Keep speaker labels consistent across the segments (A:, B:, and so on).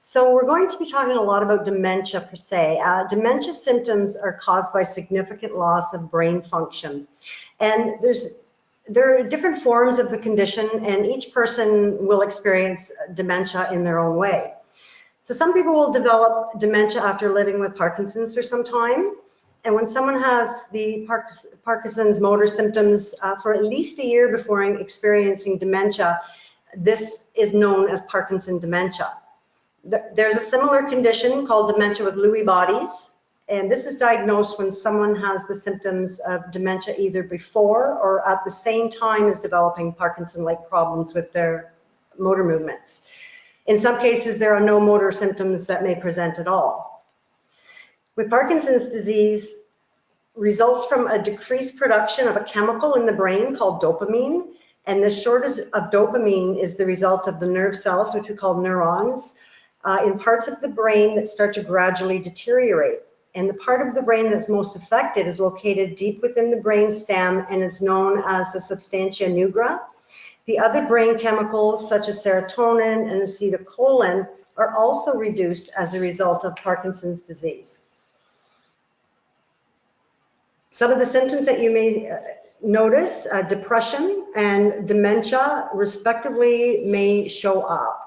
A: So we're going to be talking a lot about dementia per se. Dementia symptoms are caused by significant loss of brain function. And there are different forms of the condition, and each person will experience dementia in their own way. So some people will develop dementia after living with Parkinson's for some time. And when someone has the Parkinson's motor symptoms for at least a year before experiencing dementia, this is known as Parkinson's dementia. There's a similar condition called dementia with Lewy bodies, and this is diagnosed when someone has the symptoms of dementia either before or at the same time as developing Parkinson-like problems with their motor movements. In some cases, there are no motor symptoms that may present at all. With Parkinson's disease, results from a decreased production of a chemical in the brain called dopamine, and the shortage of dopamine is the result of the nerve cells, which we call neurons, in parts of the brain that start to gradually deteriorate. And the part of the brain that's most affected is located deep within the brain stem and is known as the substantia nigra. The other brain chemicals, such as serotonin and acetylcholine, are also reduced as a result of Parkinson's disease. Some of the symptoms that you may notice, depression and dementia, respectively, may show up.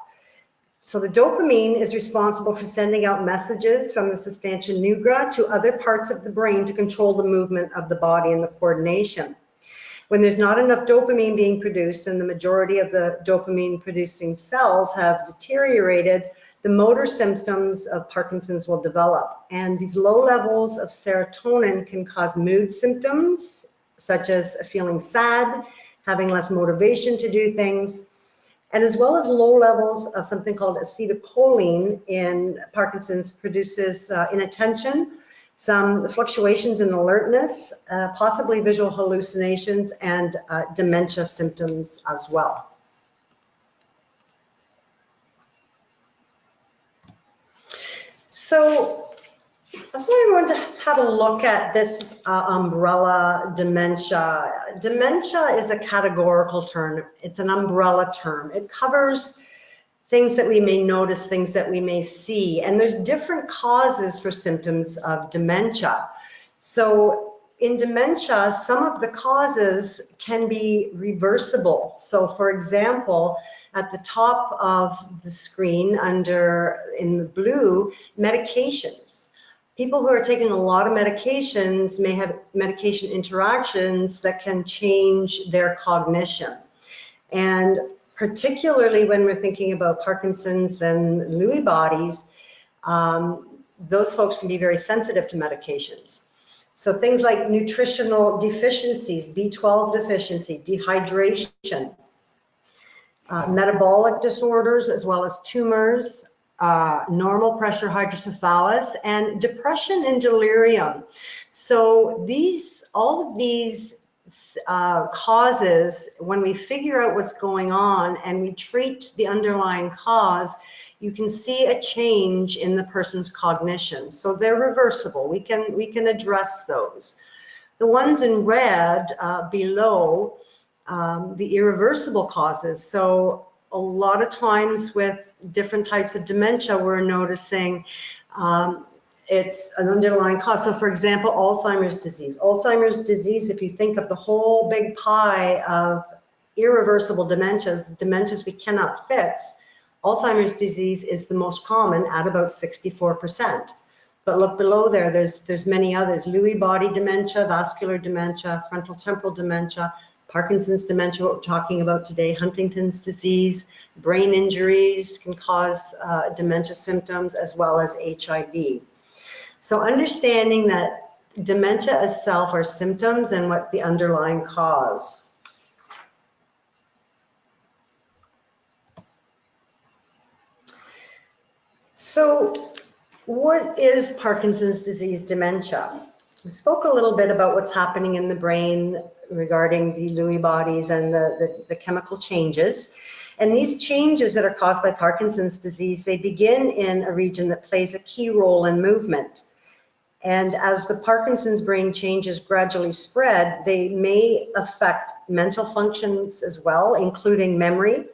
A: So the dopamine is responsible for sending out messages from the substantia nigra to other parts of the brain to control the movement of the body and the coordination. When there's not enough dopamine being produced and the majority of the dopamine producing cells have deteriorated, the motor symptoms of Parkinson's will develop. And these low levels of serotonin can cause mood symptoms, such as feeling sad, having less motivation to do things, and as well as low levels of something called acetylcholine in Parkinson's produces inattention, some fluctuations in alertness, possibly visual hallucinations, and dementia symptoms as well. So that's why I want to have a look at this umbrella dementia. Dementia is a categorical term. It's an umbrella term. It covers things that we may notice, things that we may see, and there's different causes for symptoms of dementia. So in dementia, some of the causes can be reversible. So for example, at the top of the screen in the blue, medications. People who are taking a lot of medications may have medication interactions that can change their cognition. And particularly when we're thinking about Parkinson's and Lewy bodies, those folks can be very sensitive to medications. So things like nutritional deficiencies, B12 deficiency, dehydration, metabolic disorders, as well as tumors, normal pressure hydrocephalus, and depression and delirium. So all of these causes, when we figure out what's going on and we treat the underlying cause, you can see a change in the person's cognition. So they're reversible. We can address those. The ones in red below, the irreversible causes. So a lot of times with different types of dementia, we're noticing it's an underlying cause. So for example, Alzheimer's disease. Alzheimer's disease, if you think of the whole big pie of irreversible dementias we cannot fix, Alzheimer's disease is the most common at about 64%. But look below there, there's many others. Lewy body dementia, vascular dementia, frontal temporal dementia, Parkinson's dementia, what we're talking about today, Huntington's disease, brain injuries can cause dementia symptoms, as well as HIV. So understanding that dementia itself are symptoms and what the underlying cause. So what is Parkinson's disease dementia? We spoke a little bit about what's happening in the brain regarding the Lewy bodies and the chemical changes. And these changes that are caused by Parkinson's disease, they begin in a region that plays a key role in movement. And as the Parkinson's brain changes gradually spread, they may affect mental functions as well, including memory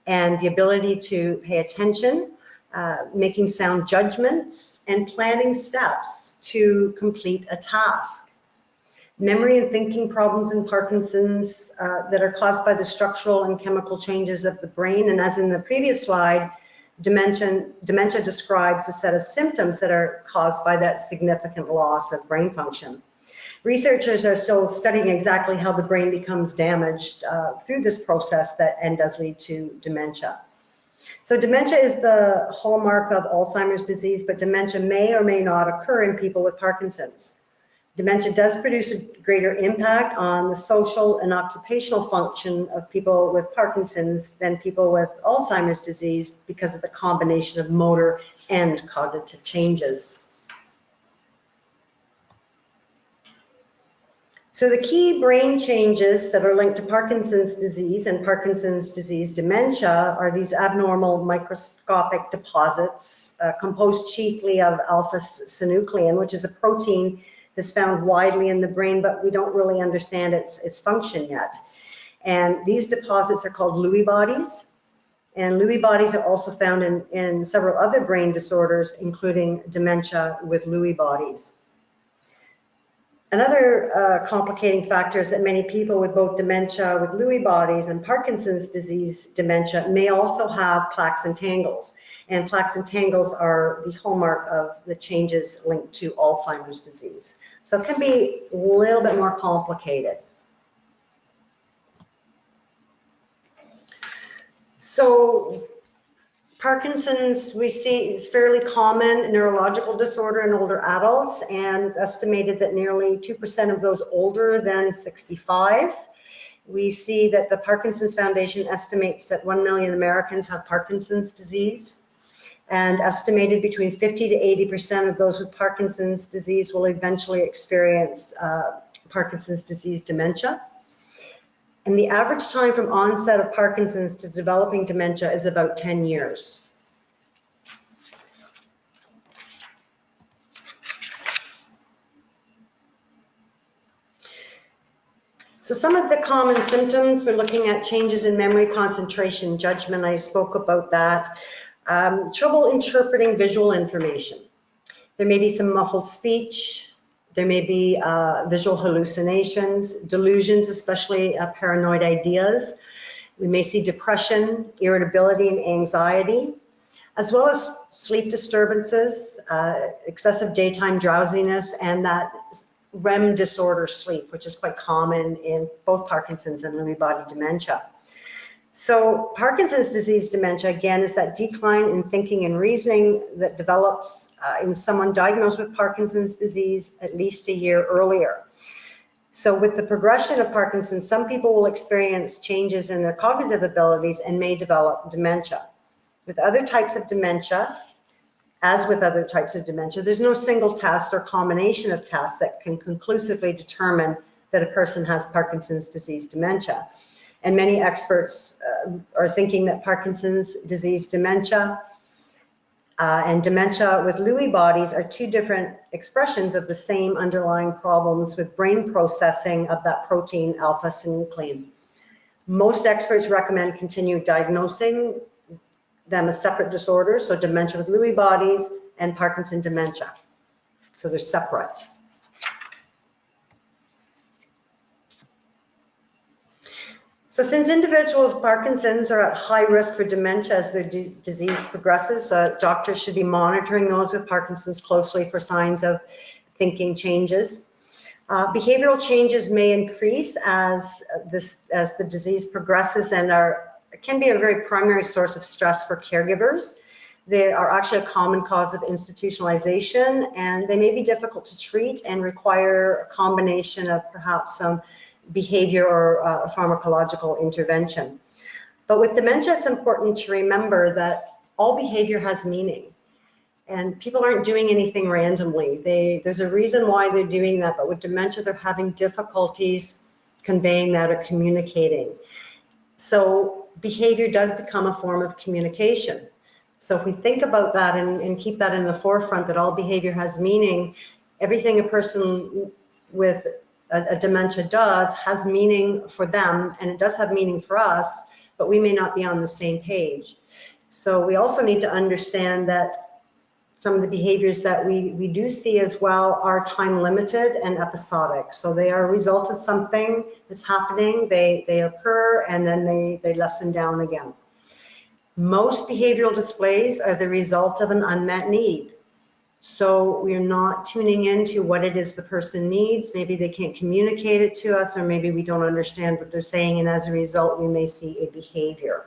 A: and the ability to pay attention, making sound judgments, and planning steps to complete a task. Memory and thinking problems in Parkinson's that are caused by the structural and chemical changes of the brain. And as in the previous slide, dementia describes a set of symptoms that are caused by that significant loss of brain function. Researchers are still studying exactly how the brain becomes damaged through this process and does lead to dementia. So dementia is the hallmark of Alzheimer's disease, but dementia may or may not occur in people with Parkinson's. Dementia does produce a greater impact on the social and occupational function of people with Parkinson's than people with Alzheimer's disease because of the combination of motor and cognitive changes. So the key brain changes that are linked to Parkinson's disease and Parkinson's disease dementia are these abnormal microscopic deposits composed chiefly of alpha-synuclein, which is a protein that's found widely in the brain, but we don't really understand its function yet. And these deposits are called Lewy bodies. And Lewy bodies are also found in several other brain disorders, including dementia with Lewy bodies. Another complicating factor is that many people with both dementia with Lewy bodies and Parkinson's disease dementia may also have plaques and tangles. And plaques and tangles are the hallmark of the changes linked to Alzheimer's disease. So it can be a little bit more complicated. So Parkinson's, we see, is fairly common neurological disorder in older adults, and it's estimated that nearly 2% of those older than 65. We see that the Parkinson's Foundation estimates that 1 million Americans have Parkinson's disease, and estimated between 50 to 80% of those with Parkinson's disease will eventually experience Parkinson's disease dementia. And the average time from onset of Parkinson's to developing dementia is about 10 years. So some of the common symptoms, we're looking at changes in memory, concentration, judgment. I spoke about that. Trouble interpreting visual information. There may be some muffled speech. There may be visual hallucinations, delusions, especially paranoid ideas. We may see depression, irritability, and anxiety, as well as sleep disturbances, excessive daytime drowsiness, and that REM disorder sleep, which is quite common in both Parkinson's and Lewy body dementia. So Parkinson's disease dementia, again, is that decline in thinking and reasoning that develops in someone diagnosed with Parkinson's disease at least a year earlier. So with the progression of Parkinson's, some people will experience changes in their cognitive abilities and may develop dementia. With other types of dementia, as with other types of dementia, there's no single test or combination of tests that can conclusively determine that a person has Parkinson's disease dementia. And many experts are thinking that Parkinson's disease dementia and dementia with Lewy bodies are two different expressions of the same underlying problems with brain processing of that protein alpha-synuclein. Most experts recommend continue diagnosing them as separate disorders, so dementia with Lewy bodies and Parkinson dementia. So they're separate. So since individuals with Parkinson's are at high risk for dementia as their disease progresses, doctors should be monitoring those with Parkinson's closely for signs of thinking changes. Behavioral changes may increase as the disease progresses and can be a very primary source of stress for caregivers. They are actually a common cause of institutionalization, and they may be difficult to treat and require a combination of perhaps some behavior or pharmacological intervention. But with dementia, it's important to remember that all behavior has meaning, and people aren't doing anything randomly. There's a reason why they're doing that, but with dementia, they're having difficulties conveying that or communicating. So behavior does become a form of communication. So if we think about that and keep that in the forefront, that all behavior has meaning, everything a person with a dementia does has meaning for them, and it does have meaning for us, but we may not be on the same page. So we also need to understand that some of the behaviors that we do see as well are time limited and episodic. So they are a result of something that's happening, they occur, and then they lessen down again. Most behavioral displays are the result of an unmet need. So we're not tuning into what it is the person needs. Maybe they can't communicate it to us, or maybe we don't understand what they're saying, and as a result, we may see a behavior.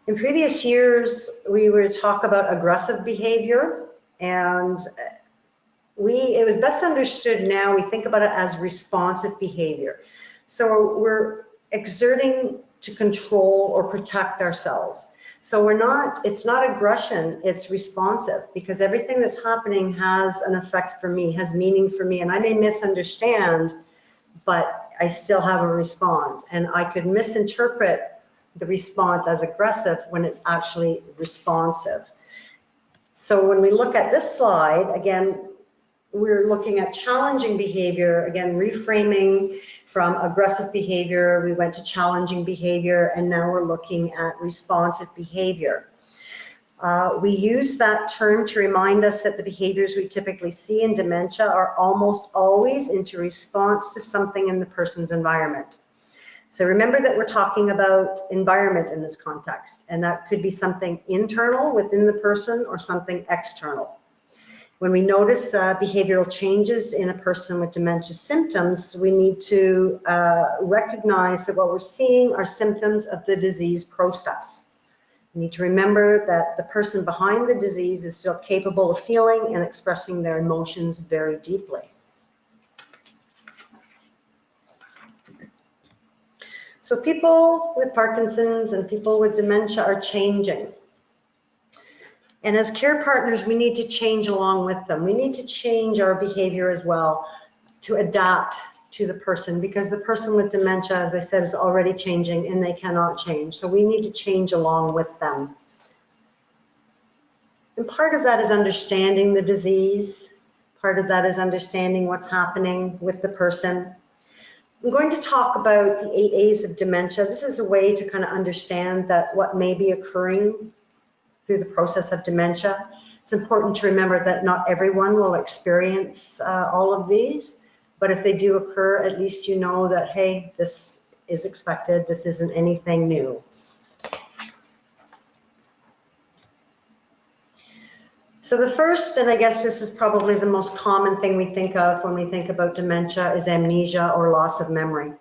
A: In previous years, we were to talk about aggressive behavior, and it was best understood now, we think about it as responsive behavior. So we're exerting to control or protect ourselves. So it's not aggression, it's responsive, because everything that's happening has an effect for me, has meaning for me, and I may misunderstand, but I still have a response, and I could misinterpret the response as aggressive when it's actually responsive. So when we look at this slide, again, we're looking at challenging behavior, again, reframing from aggressive behavior, we went to challenging behavior, and now we're looking at responsive behavior. We use that term to remind us that the behaviors we typically see in dementia are almost always into response to something in the person's environment. So remember that we're talking about environment in this context, and that could be something internal within the person or something external. When we notice behavioral changes in a person with dementia symptoms, we need to recognize that what we're seeing are symptoms of the disease process. We need to remember that the person behind the disease is still capable of feeling and expressing their emotions very deeply. So people with Parkinson's and people with dementia are changing. And as care partners, we need to change along with them. We need to change our behavior as well to adapt to the person, because the person with dementia, as I said, is already changing and they cannot change. So we need to change along with them. And part of that is understanding the disease. Part of that is understanding what's happening with the person. I'm going to talk about the 8 A's of dementia. This is a way to kind of understand that what may be occurring through the process of dementia. It's important to remember that not everyone will experience all of these, but if they do occur, at least you know that, hey, this is expected, this isn't anything new. So the first, and I guess this is probably the most common thing we think of when we think about dementia, is amnesia or loss of memory.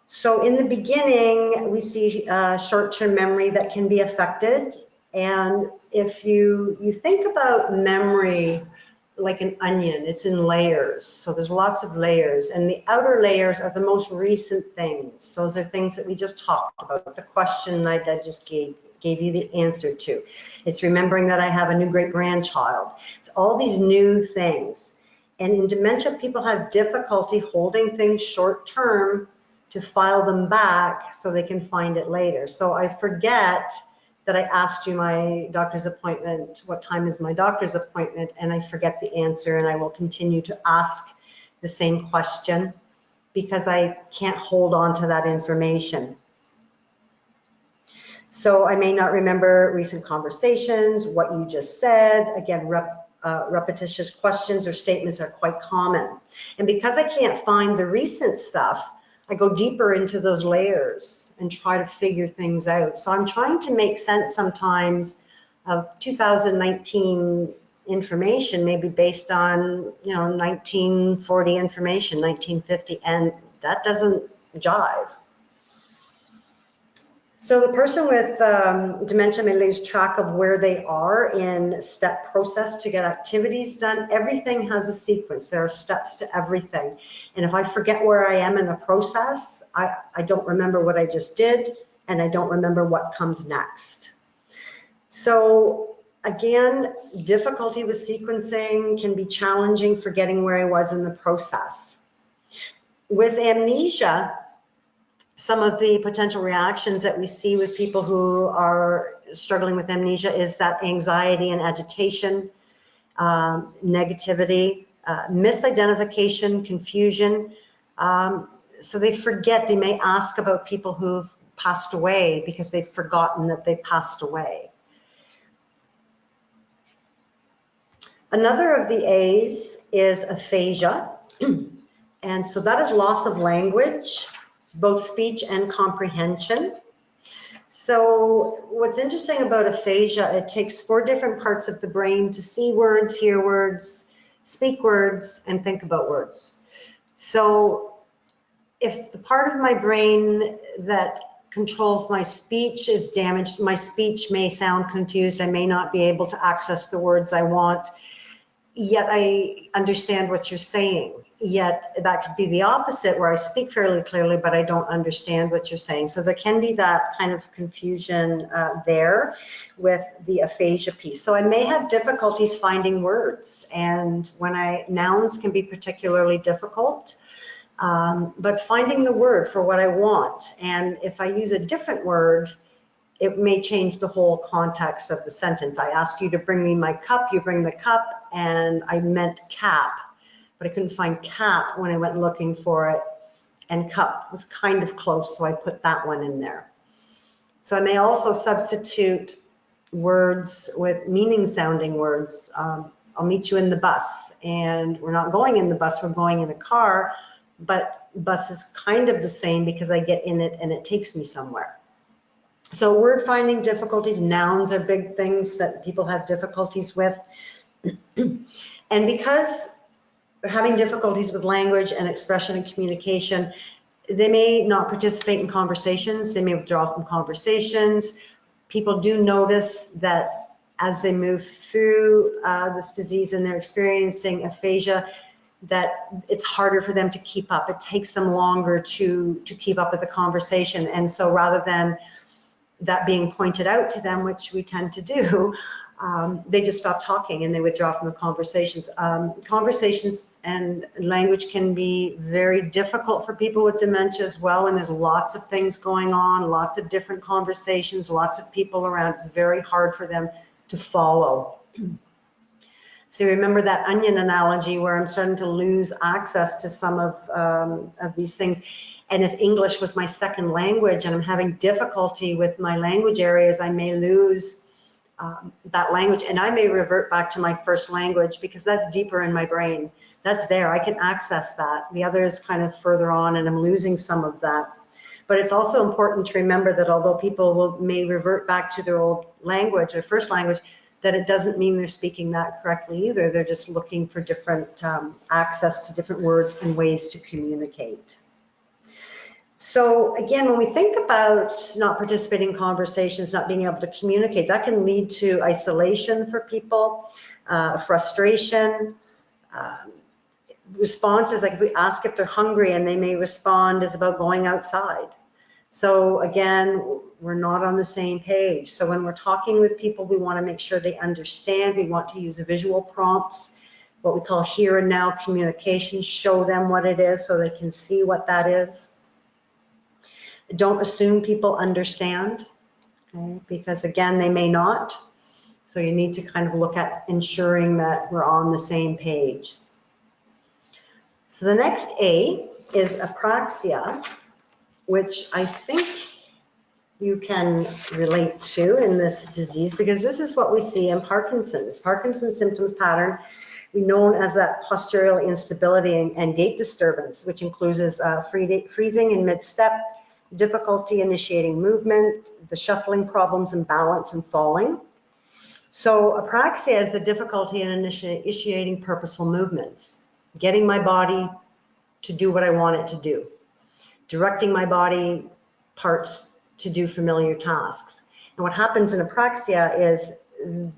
A: So in the beginning, we see short-term memory that can be affected. And if you think about memory like an onion, it's in layers. So there's lots of layers. And the outer layers are the most recent things. Those are things that we just talked about. The question I just gave you the answer to. It's remembering that I have a new great-grandchild. It's all these new things. And in dementia, people have difficulty holding things short-term to file them back so they can find it later. So I forget that I asked you my doctor's appointment, what time is my doctor's appointment, and I forget the answer, and I will continue to ask the same question because I can't hold on to that information. So I may not remember recent conversations, what you just said. Again, repetitious questions or statements are quite common. And because I can't find the recent stuff, I go deeper into those layers and try to figure things out. So I'm trying to make sense sometimes of 2019 information, maybe based on 1940 information, 1950, and that doesn't jive. So the person with dementia may lose track of where they are in step process to get activities done. Everything has a sequence. There are steps to everything. And if I forget where I am in the process, I don't remember what I just did, and I don't remember what comes next. So again, difficulty with sequencing can be challenging, forgetting where I was in the process. With amnesia, some of the potential reactions that we see with people who are struggling with amnesia is that anxiety and agitation, negativity, misidentification, confusion. so they forget. They may ask about people who've passed away because they've forgotten that they passed away. Another of the A's is aphasia. And so that is loss of language, both speech and comprehension. So what's interesting about aphasia, it takes 4 different parts of the brain to see words, hear words, speak words, and think about words. So if the part of my brain that controls my speech is damaged, my speech may sound confused. I may not be able to access the words I want, yet I understand what you're saying. Yet that could be the opposite, where I speak fairly clearly, but I don't understand what you're saying. So there can be that kind of confusion there with the aphasia piece. So I may have difficulties finding words, and nouns can be particularly difficult, but finding the word for what I want. And if I use a different word, it may change the whole context of the sentence. I ask you to bring me my cup, you bring the cup, and I meant cap, but I couldn't find cap when I went looking for it, and cup was kind of close, so I put that one in there. So I may also substitute words with meaning-sounding words. I'll meet you in the bus, and we're not going in the bus, we're going in a car, but bus is kind of the same because I get in it and it takes me somewhere. So word finding difficulties, nouns are big things that people have difficulties with. And because they're having difficulties with language and expression and communication, they may not participate in conversations, they may withdraw from conversations. People do notice that as they move through this disease and they're experiencing aphasia, that it's harder for them to keep up. It takes them longer to keep up with the conversation. And so rather than that being pointed out to them, which we tend to do, they just stop talking and they withdraw from the conversations. Conversations and language can be very difficult for people with dementia as well, and there's lots of things going on, lots of different conversations, lots of people around. It's very hard for them to follow. So remember that onion analogy where I'm starting to lose access to some of these things. And if English was my second language and I'm having difficulty with my language areas, I may lose that language, and I may revert back to my first language because that's deeper in my brain. That's there, I can access that. The other is kind of further on and I'm losing some of that. But it's also important to remember that although people may revert back to their old language, their first language, that it doesn't mean they're speaking that correctly either. They're just looking for different access to different words and ways to communicate. So again, when we think about not participating in conversations, not being able to communicate, that can lead to isolation for people, frustration, responses like if we ask if they're hungry and they may respond is about going outside. So again, we're not on the same page. So when we're talking with people, we want to make sure they understand. We want to use visual prompts, what we call here and now communication, show them what it is so they can see what that is. Don't assume people understand, okay? Because again, they may not. So you need to kind of look at ensuring that we're on the same page. So the next A is apraxia, which I think you can relate to in this disease because this is what we see in Parkinson's. Parkinson's symptoms pattern, we known as that postural instability and gait disturbance, which includes freezing in mid-step, difficulty initiating movement, the shuffling problems in balance and falling. So apraxia is the difficulty in initiating purposeful movements, getting my body to do what I want it to do, directing my body parts to do familiar tasks. And what happens in apraxia is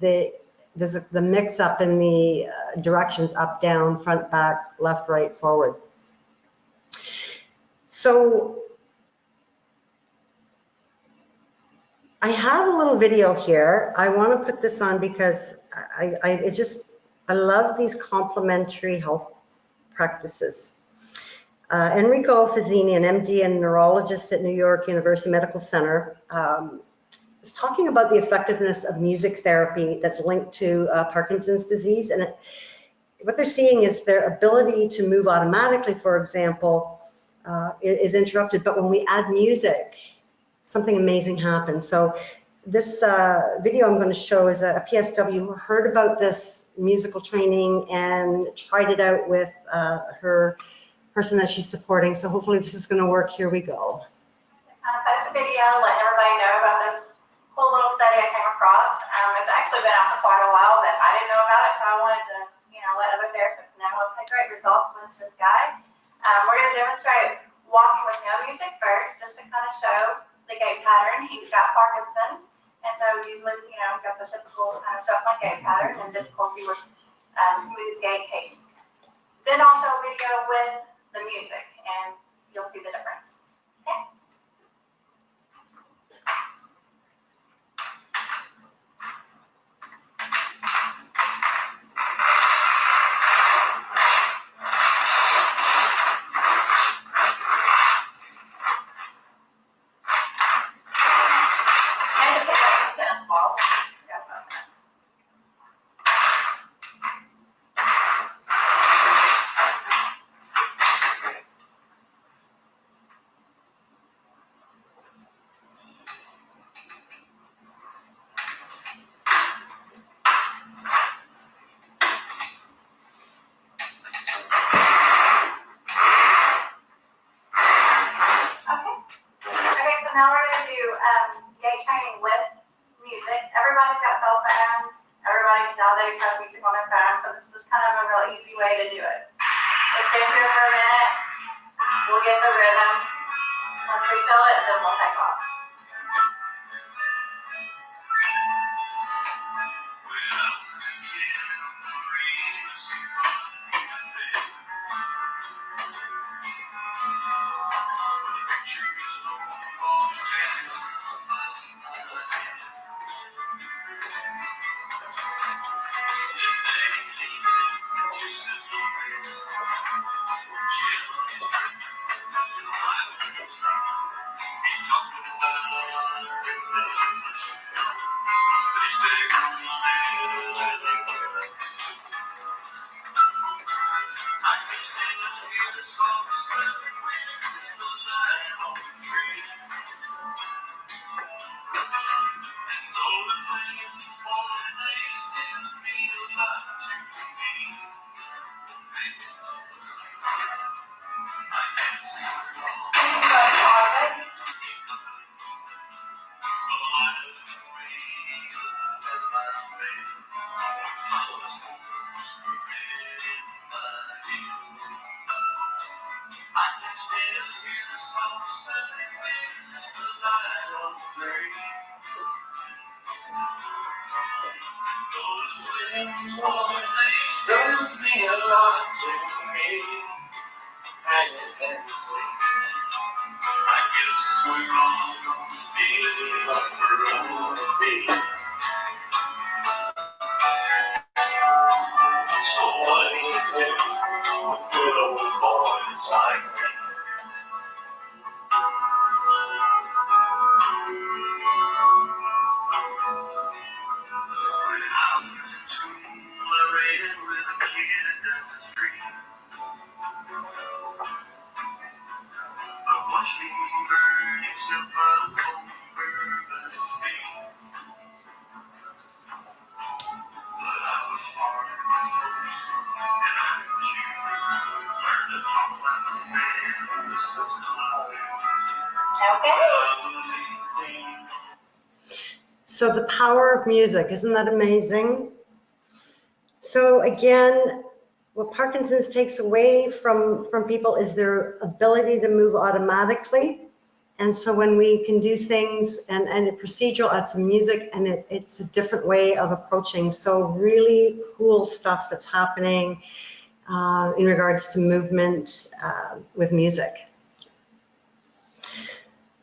A: there's the mix up in the directions up, down, front, back, left, right, forward. So I have a little video here. I want to put this on because I love these complementary health practices. Enrico Fazzini, an MD and neurologist at New York University Medical Center, is talking about the effectiveness of music therapy that's linked to Parkinson's disease. And what they're seeing is their ability to move automatically, for example, is interrupted. But when we add music, something amazing happens. So this video I'm going to show is a PSW who heard about this musical training and tried it out with her person that she's supporting. So hopefully this is going to work. Here we go.
B: Post a video, let everybody know about this cool little study I came across. It's actually been out for quite a while, but I didn't know about it, so I wanted to, let other therapists know. I've had great results with this guy. We're going to demonstrate walking with no music first, just to kind of show the gait pattern. He's got Parkinson's, and so usually, he's got the typical kind of shuffling gait pattern and difficulty with smooth gait cadence. Then I'll show a video with the music, and you'll see the difference. Okay? So now we're going to do gait training with music. Everybody's got cell phones. Everybody nowadays has music on their phone, so this is kind of a real easy way to do it. Let's stay here for a minute. We'll get the rhythm. Once we feel it, then we'll take off.
A: So the power of music, isn't that amazing? So again, what Parkinson's takes away from people is their ability to move automatically. And so when we can do things and a procedural, add some music, and it's a different way of approaching. So really cool stuff that's happening in regards to movement with music.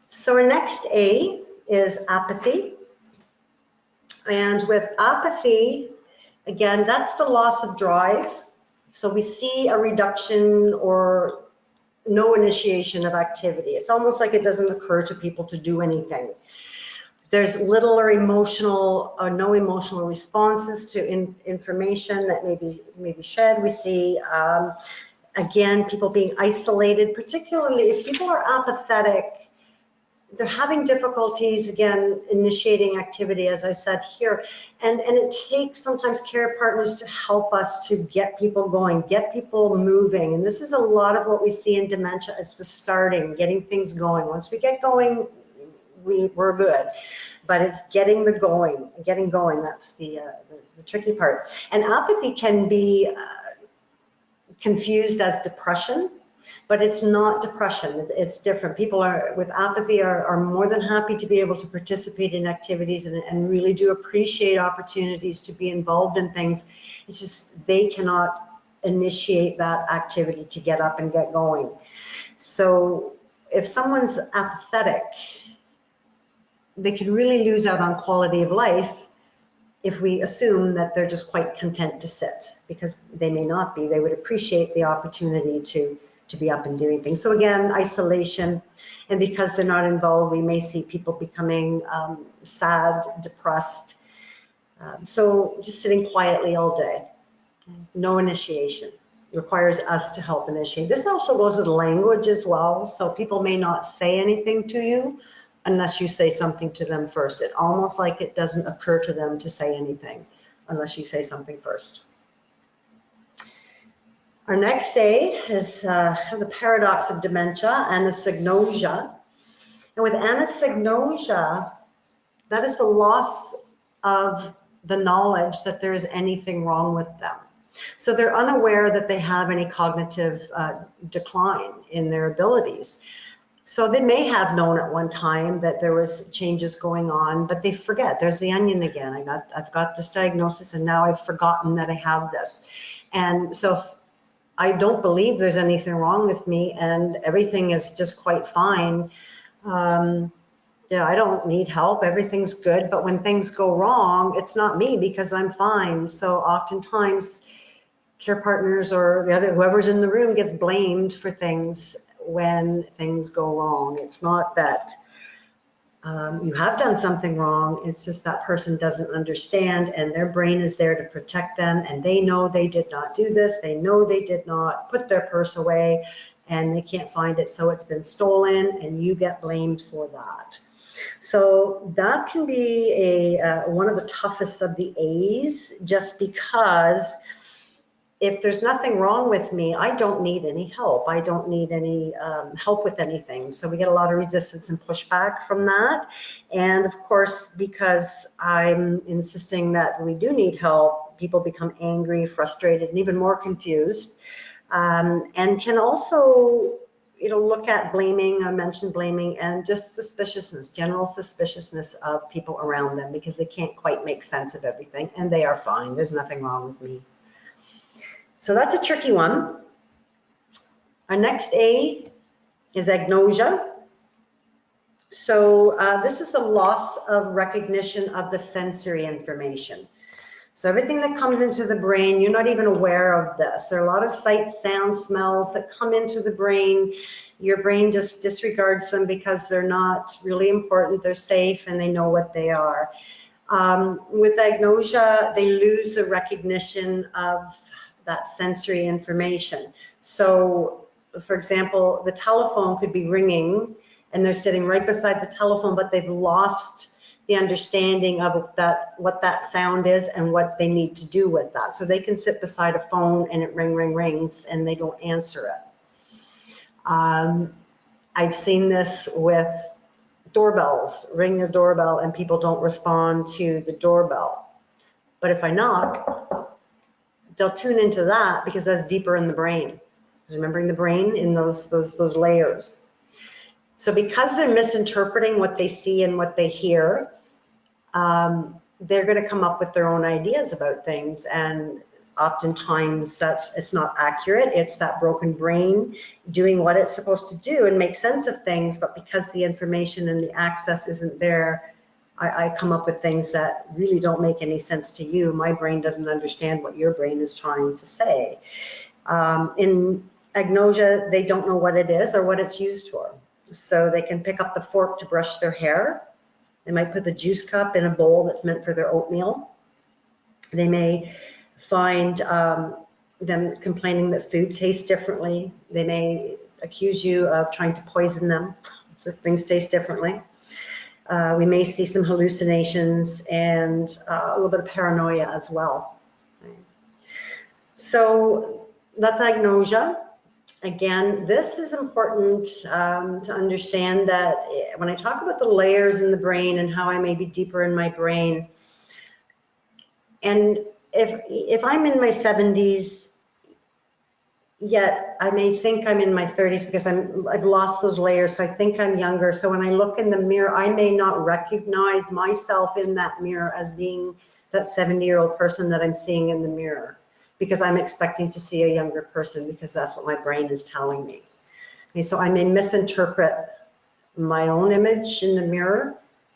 A: So our next A is apathy. And with apathy, again, that's the loss of drive. So we see a reduction or no initiation of activity. It's almost like it doesn't occur to people to do anything. There's little or emotional or no emotional responses to information that may be shared. We see Again, people being isolated, particularly if people are apathetic, they're having difficulties, again, initiating activity, as I said here. And it takes sometimes care partners to help us to get people going, get people moving. And this is a lot of what we see in dementia, is the starting, getting things going. Once we get going, we're good. But it's getting going, that's the tricky part. And apathy can be confused as depression, but it's not depression. It's different. People with apathy are more than happy to be able to participate in activities and really do appreciate opportunities to be involved in things. It's just they cannot initiate that activity to get up and get going. So if someone's apathetic, they can really lose out on quality of life if we assume that they're just quite content to sit, because they may not be. They would appreciate the opportunity to be up and doing things. So again, isolation, and because they're not involved, we may see people becoming sad, depressed. So just sitting quietly all day, no initiation. It requires us to help initiate. This also goes with language as well. So people may not say anything to you unless you say something to them first. It almost like it doesn't occur to them to say anything unless you say something first. Our next day is the paradox of dementia, anosognosia. And with anosognosia, that is the loss of the knowledge that there is anything wrong with them. So they're unaware that they have any cognitive decline in their abilities. So they may have known at one time that there was changes going on, but they forget. There's the onion again. I've got this diagnosis, and now I've forgotten that I have this. And so I don't believe there's anything wrong with me, and everything is just quite fine. Yeah, I don't need help. Everything's good. But when things go wrong, it's not me because I'm fine. So oftentimes, care partners or the other whoever's in the room gets blamed for things when things go wrong. It's not that you have done something wrong. It's just that person doesn't understand, and their brain is there to protect them, and they know they did not do this. They know they did not put their purse away, and they can't find it, so it's been stolen, and you get blamed for that. So that can be one of the toughest of the A's, just because if there's nothing wrong with me, I don't need any help. I don't need any help with anything. So we get a lot of resistance and pushback from that. And of course, because I'm insisting that we do need help, people become angry, frustrated, and even more confused. And can also, look at blaming. I mentioned blaming, and just suspiciousness, general suspiciousness of people around them, because they can't quite make sense of everything, and they are fine. There's nothing wrong with me. So that's a tricky one. Our next A is agnosia. So this is the loss of recognition of the sensory information. So everything that comes into the brain, you're not even aware of this. There are a lot of sights, sounds, smells that come into the brain. Your brain just disregards them because they're not really important, they're safe, and they know what they are. With agnosia, they lose the recognition of that sensory information. So, for example, the telephone could be ringing and they're sitting right beside the telephone, but they've lost the understanding of what that sound is and what they need to do with that. So they can sit beside a phone and it rings and they don't answer it. I've seen this with doorbells, ring the doorbell and people don't respond to the doorbell. But if I knock, they'll tune into that because that's deeper in the brain. Remembering the brain in those layers. So because they're misinterpreting what they see and what they hear, they're going to come up with their own ideas about things, and oftentimes it's not accurate. It's that broken brain doing what it's supposed to do and make sense of things, but because the information and the access isn't there, I come up with things that really don't make any sense to you. My brain doesn't understand what your brain is trying to say. In agnosia, they don't know what it is or what it's used for. So they can pick up the fork to brush their hair. They might put the juice cup in a bowl that's meant for their oatmeal. They may find them complaining that food tastes differently. They may accuse you of trying to poison them, so things taste differently. We may see some hallucinations and a little bit of paranoia as well. So that's agnosia. Again, this is important to understand that when I talk about the layers in the brain and how I may be deeper in my brain, and if I'm in my 70s, yet I may think I'm in my 30s because I've lost those layers, so I think I'm younger. So when I look in the mirror, I may not recognize myself in that mirror as being that 70-year-old person that I'm seeing in the mirror, because I'm expecting to see a younger person because that's what my brain is telling me. Okay, so I may misinterpret my own image in the mirror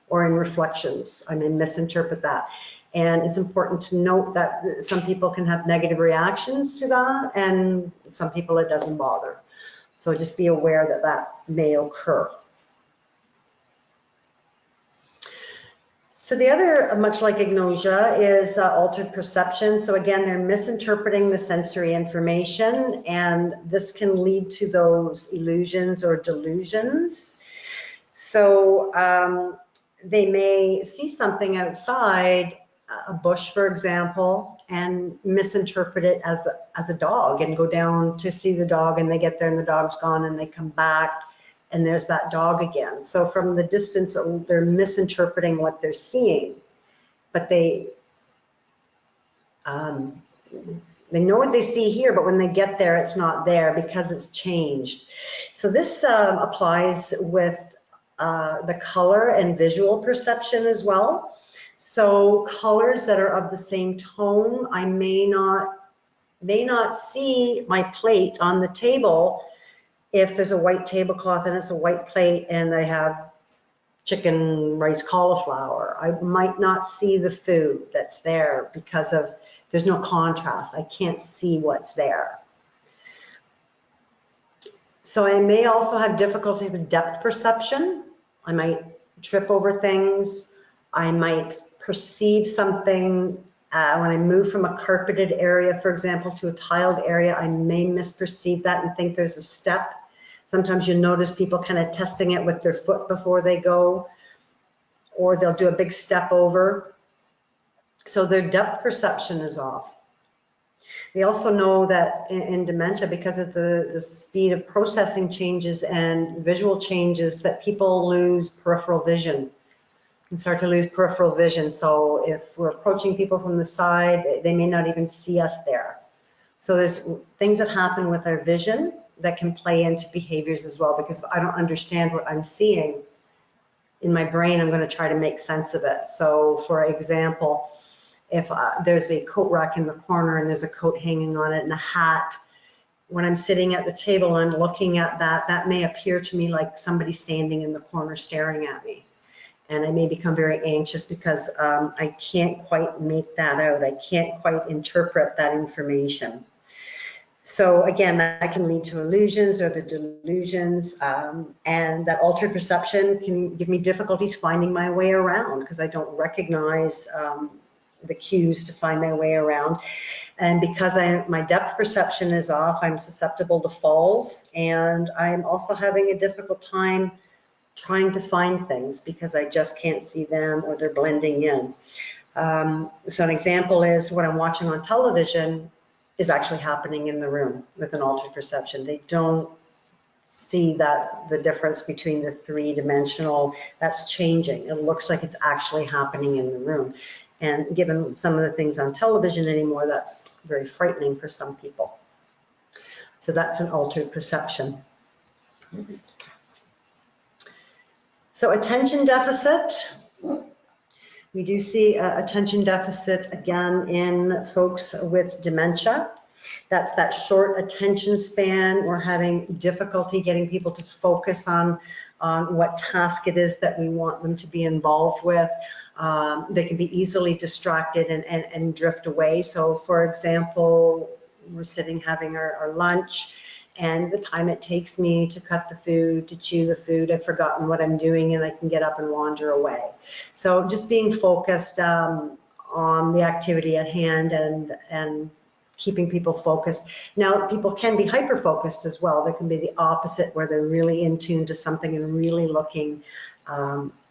A: or in reflections. I may misinterpret that. And it's important to note that some people can have negative reactions to that, and some people it doesn't bother. So just be aware that that may occur. So the other, much like agnosia, is altered perception. So again, they're misinterpreting the sensory information, and this can lead to those illusions or delusions. So they may see something outside, a bush, for example, and misinterpret it as a dog and go down to see the dog, and they get there and the dog's gone, and they come back and there's that dog again. So from the distance, they're misinterpreting what they're seeing, but they know what they see here, but when they get there, it's not there because it's changed. So this applies with the color and visual perception as well. So colors that are of the same tone, I may not see my plate on the table if there's a white tablecloth and it's a white plate and I have chicken, rice, cauliflower. I might not see the food that's there because there's no contrast. I can't see what's there. So I may also have difficulty with depth perception. I might trip over things. I might perceive something when I move from a carpeted area, for example, to a tiled area. I may misperceive that and think there's a step. Sometimes you notice people kind of testing it with their foot before they go, or they'll do a big step over. So their depth perception is off. We also know that in dementia, because of the speed of processing changes and visual changes, that people lose peripheral vision and start to lose peripheral vision. So if we're approaching people from the side, they may not even see us there. So there's things that happen with our vision that can play into behaviors as well, because if I don't understand what I'm seeing in my brain, I'm going to try to make sense of it. So for example, if there's a coat rack in the corner and there's a coat hanging on it and a hat, when I'm sitting at the table and looking at that, that may appear to me like somebody standing in the corner staring at me. And I may become very anxious because I can't quite make that out. I can't quite interpret that information. So again, that can lead to illusions or the delusions, and that altered perception can give me difficulties finding my way around because I don't recognize the cues to find my way around. And because my depth perception is off, I'm susceptible to falls, and I'm also having a difficult time trying to find things because I just can't see them or they're blending in. So an example is what I'm watching on television is actually happening in the room with an altered perception. They don't see that the difference between the three-dimensional, that's changing. It looks like it's actually happening in the room. And given some of the things on television anymore, that's very frightening for some people. So that's an altered perception. So attention deficit. We do see attention deficit again in folks with dementia. That's that short attention span. We're having difficulty getting people to focus on what task it is that we want them to be involved with. They can be easily distracted and drift away. So for example, we're sitting having our lunch, and the time it takes me to cut the food, to chew the food, I've forgotten what I'm doing and I can get up and wander away. So just being focused on the activity at hand and keeping people focused. Now, people can be hyper-focused as well. There can be the opposite, where they're really in tune to something and really looking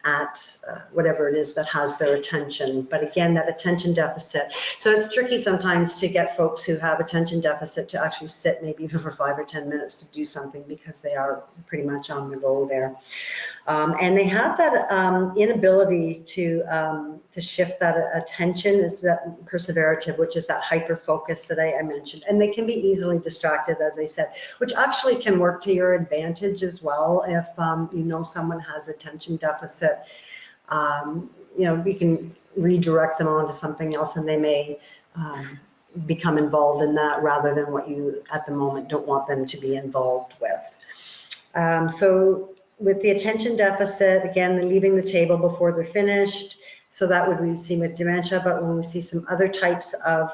A: at whatever it is that has their attention. But again, that attention deficit. So it's tricky sometimes to get folks who have attention deficit to actually sit maybe for 5 or 10 minutes to do something, because they are pretty much on the go there. And they have that inability to shift that attention, is that perseverative, which is that hyper focus that I mentioned. And they can be easily distracted, as I said, which actually can work to your advantage as well. If you know someone has attention deficit, you know, we can redirect them onto something else, and they may become involved in that rather than what you at the moment don't want them to be involved with. So with the attention deficit, again, they're leaving the table before they're finished. So that would we've seen with dementia, but when we see some other types of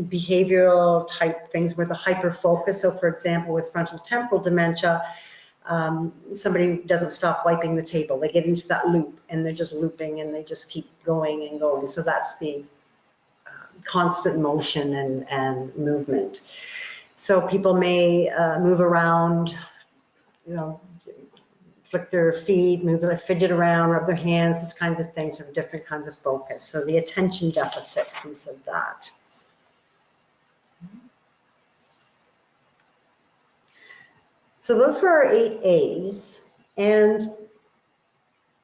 A: behavioral type things where the hyper focus, so for example, with frontal temporal dementia, somebody doesn't stop wiping the table. They get into that loop, and they're just looping, and they just keep going and going. So that's the constant motion and movement. So people may move around, you know, flick their feet, move their fidget around, rub their hands, these kinds of things are different kinds of focus. So the attention deficit piece of that. So those were our 8 A's. And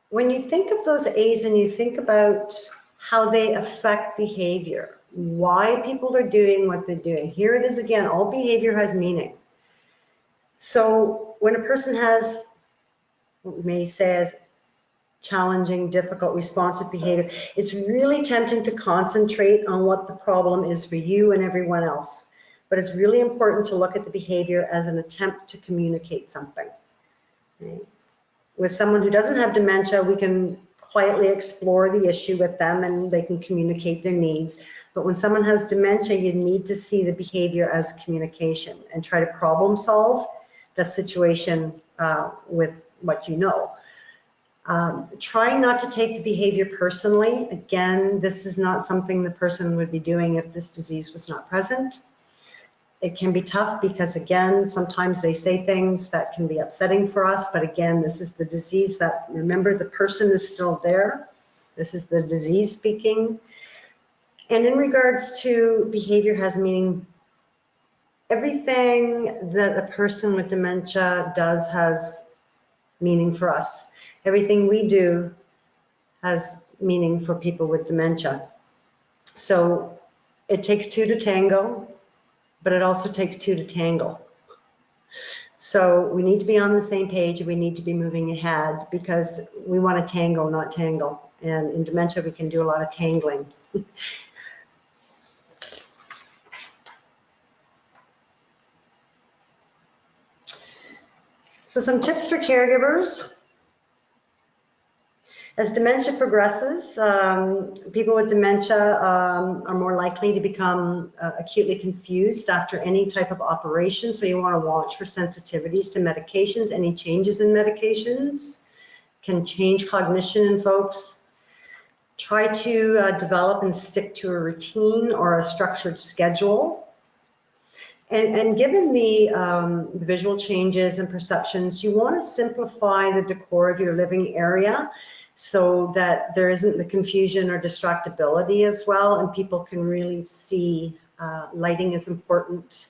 A: when you think of those A's and you think about how they affect behavior, why people are doing what they're doing, here it is again, all behavior has meaning. So when a person has what we may say as challenging, difficult, responsive behavior, it's really tempting to concentrate on what the problem is for you and everyone else. But it's really important to look at the behavior as an attempt to communicate something. Right? With someone who doesn't have dementia, we can quietly explore the issue with them and they can communicate their needs. But when someone has dementia, you need to see the behavior as communication and try to problem solve the situation with what you know. Try not to take the behavior personally. Again, this is not something the person would be doing if this disease was not present. It can be tough because, again, sometimes they say things that can be upsetting for us, but again, this is the disease that, remember, the person is still there. This is the disease speaking. And in regards to behavior has meaning, everything that a person with dementia does has meaning for us. Everything we do has meaning for people with dementia. So it takes 2 to tango, but it also takes 2 to tangle. So we need to be on the same page and we need to be moving ahead because we want to tango, not tangle. And in dementia, we can do a lot of tangling. So some tips for caregivers. As dementia progresses, people with dementia are more likely to become acutely confused after any type of operation. So you want to watch for sensitivities to medications. Any changes in medications can change cognition in folks. Try to develop and stick to a routine or a structured schedule. And given the visual changes and perceptions, you want to simplify the decor of your living area so that there isn't the confusion or distractibility as well, and people can really see. Lighting is important.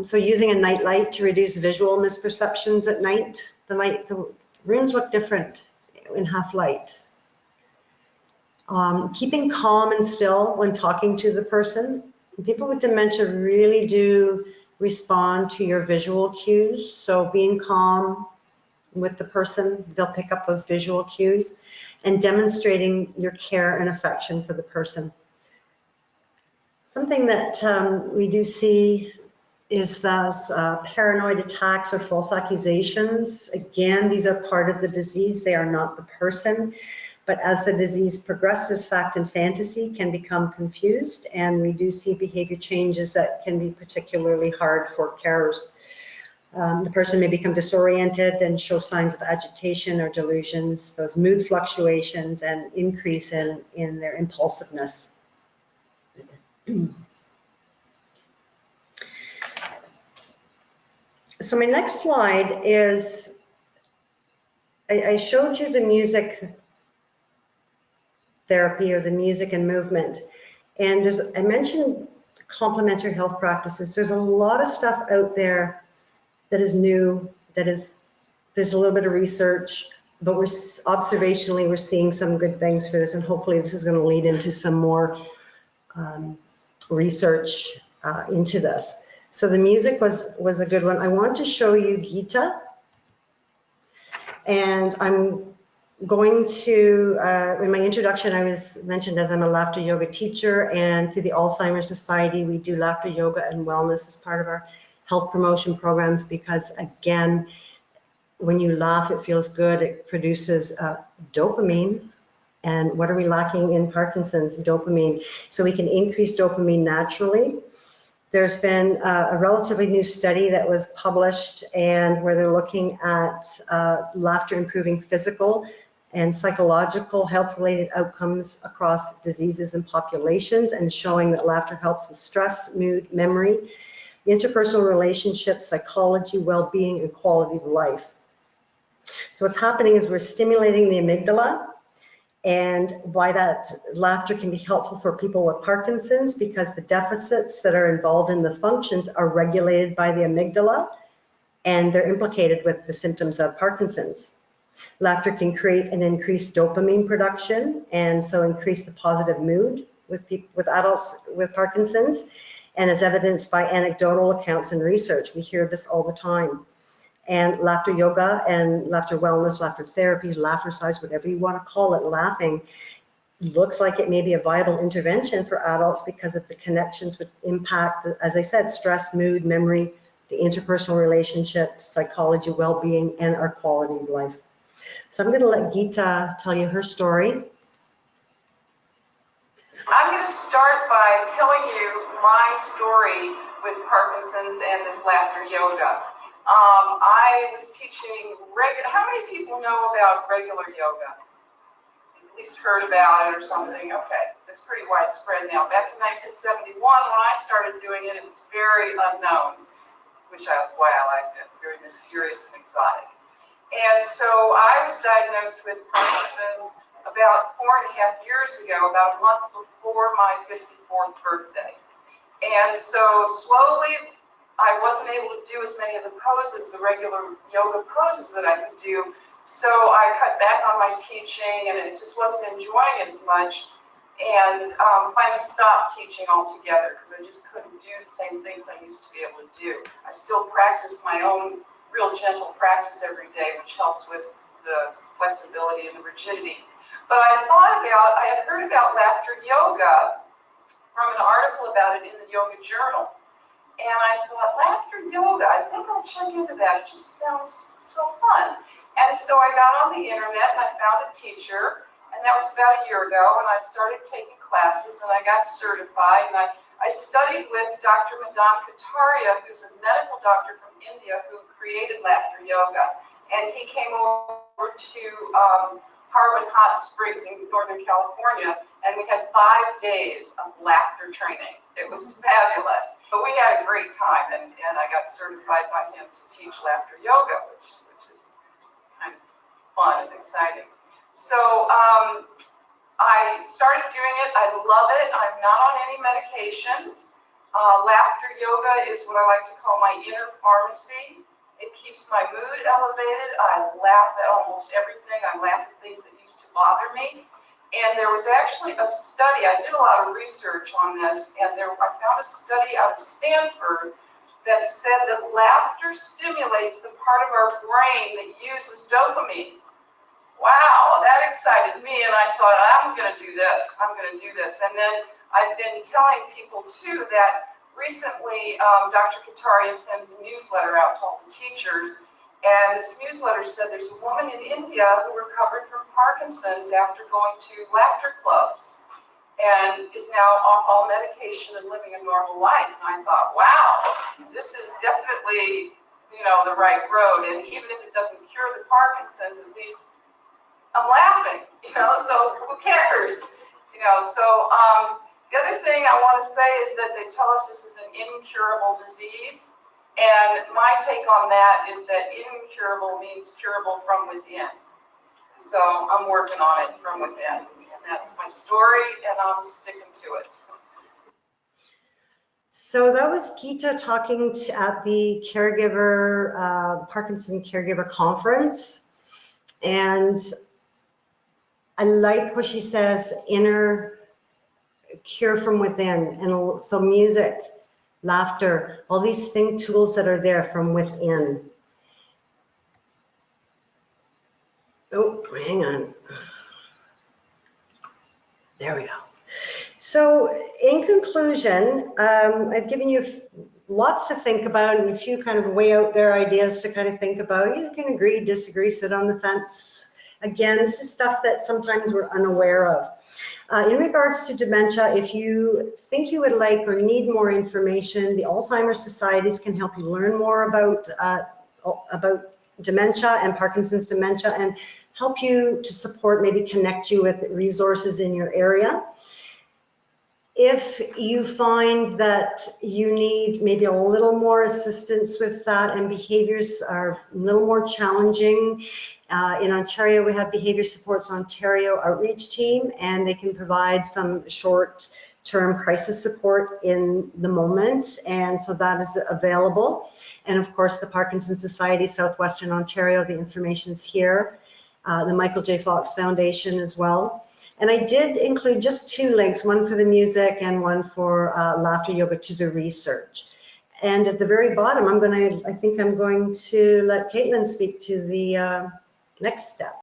A: So using a night light to reduce visual misperceptions at night. The rooms look different in half light. Keeping calm and still when talking to the person. People with dementia really do respond to your visual cues. So being calm with the person, they'll pick up those visual cues, and demonstrating your care and affection for the person. Something that we do see is those paranoid attacks or false accusations. Again, these are part of the disease. They are not the person. But as the disease progresses, fact and fantasy can become confused, and we do see behavior changes that can be particularly hard for carers. The person may become disoriented and show signs of agitation or delusions, those mood fluctuations, and increase in their impulsiveness. So my next slide is, I showed you the music therapy or the music and movement. And I mentioned complementary health practices. There's a lot of stuff out there that is new, there's a little bit of research, but observationally, we're seeing some good things for this, and hopefully this is going to lead into some more research into this. So the music was a good one. I want to show you Gita, and I'm going to, in my introduction, I was mentioned as I'm a laughter yoga teacher, and through the Alzheimer's Society, we do laughter yoga and wellness as part of our health promotion programs, because again, when you laugh, it feels good. It produces dopamine. And what are we lacking in Parkinson's? Dopamine. So we can increase dopamine naturally. There's been a relatively new study that was published, and where they're looking at laughter improving physical and psychological health-related outcomes across diseases and populations, and showing that laughter helps with stress, mood, memory, interpersonal relationships, psychology, well-being, and quality of life. So what's happening is we're stimulating the amygdala, and why that laughter can be helpful for people with Parkinson's, because the deficits that are involved in the functions are regulated by the amygdala, and they're implicated with the symptoms of Parkinson's. Laughter can create an increased dopamine production, and so increase the positive mood with adults with Parkinson's, and as evidenced by anecdotal accounts and research. We hear this all the time. And laughter yoga and laughter wellness, laughter therapy, laughter size, whatever you want to call it, laughing looks like it may be a viable intervention for adults because of the connections with impact, as I said, stress, mood, memory, the interpersonal relationships, psychology, well-being, and our quality of life. So I'm going to let Geeta tell you her story.
C: I'm going to start by telling you my story with Parkinson's and this laughter yoga. I was teaching how many people know about regular yoga? At least heard about it or something. Okay, it's pretty widespread now. Back in 1971, when I started doing it, it was very unknown, which wow, I found very mysterious and exotic. And so I was diagnosed with Parkinson's about 4.5 years ago, about a month before my 54th birthday. And so slowly, I wasn't able to do as many of the poses, the regular yoga poses that I could do. So I cut back on my teaching, and it just wasn't enjoying it as much. And finally stopped teaching altogether because I just couldn't do the same things I used to be able to do. I still practice my own real gentle practice every day, which helps with the flexibility and the rigidity. But I had heard about laughter yoga from an article about it in the Yoga Journal. And I thought, laughter yoga, I think I'll check into that. It just sounds so fun. And so I got on the internet and I found a teacher, and that was about a year ago, and I started taking classes and I got certified, and I studied with Dr. Madan Kataria, who's a medical doctor from India who created laughter yoga. And he came over to Harwin Hot Springs in Northern California, and we had 5 days of laughter training. It was fabulous. But we had a great time, and I got certified by him to teach laughter yoga, which is kind of fun and exciting. So I started doing it. I love it. I'm not on any medications. Laughter yoga is what I like to call my inner pharmacy. It keeps my mood elevated. I laugh at almost everything. I laugh at things that used to bother me. And there was actually a study, I did a lot of research on this, and I found a study out of Stanford that said that laughter stimulates the part of our brain that uses dopamine. Wow, that excited me, and I thought, I'm going to do this. I'm going to do this. And then I've been telling people, too, that recently Dr. Kataria sends a newsletter out to all the teachers, and this newsletter said there's a woman in India who recovered from Parkinson's after going to laughter clubs and is now off all medication and living a normal life. And I thought, wow, this is definitely, the right road. And even if it doesn't cure the Parkinson's, at least I'm laughing, so who cares? The other thing I want to say is that they tell us this is an incurable disease. And my take on that is that incurable means curable from within. So I'm working on it from within. And that's my story, and I'm sticking to it.
A: So that was Geeta talking at the Caregiver, Parkinson Caregiver Conference. And I like what she says, inner cure from within. And so music, laughter, all these tools that are there from within. Oh, hang on. There we go. So in conclusion, I've given you lots to think about and a few kind of way out there ideas to kind of think about. You can agree, disagree, sit on the fence. Again, this is stuff that sometimes we're unaware of. In regards to dementia, if you think you would like or need more information, the Alzheimer's Societies can help you learn more about dementia and Parkinson's dementia and help you to support, maybe connect you with resources in your area. If you find that you need maybe a little more assistance with that and behaviors are a little more challenging, in Ontario we have Behavior Supports Ontario outreach team, and they can provide some short-term crisis support in the moment, and so that is available. And of course the Parkinsons Society Southwestern Ontario, the information's here. The Michael J. Fox Foundation as well. And I did include just 2 links, one for the music and one for laughter yoga to the research. And at the very bottom, I think I'm going to let Caitlin speak to the next step.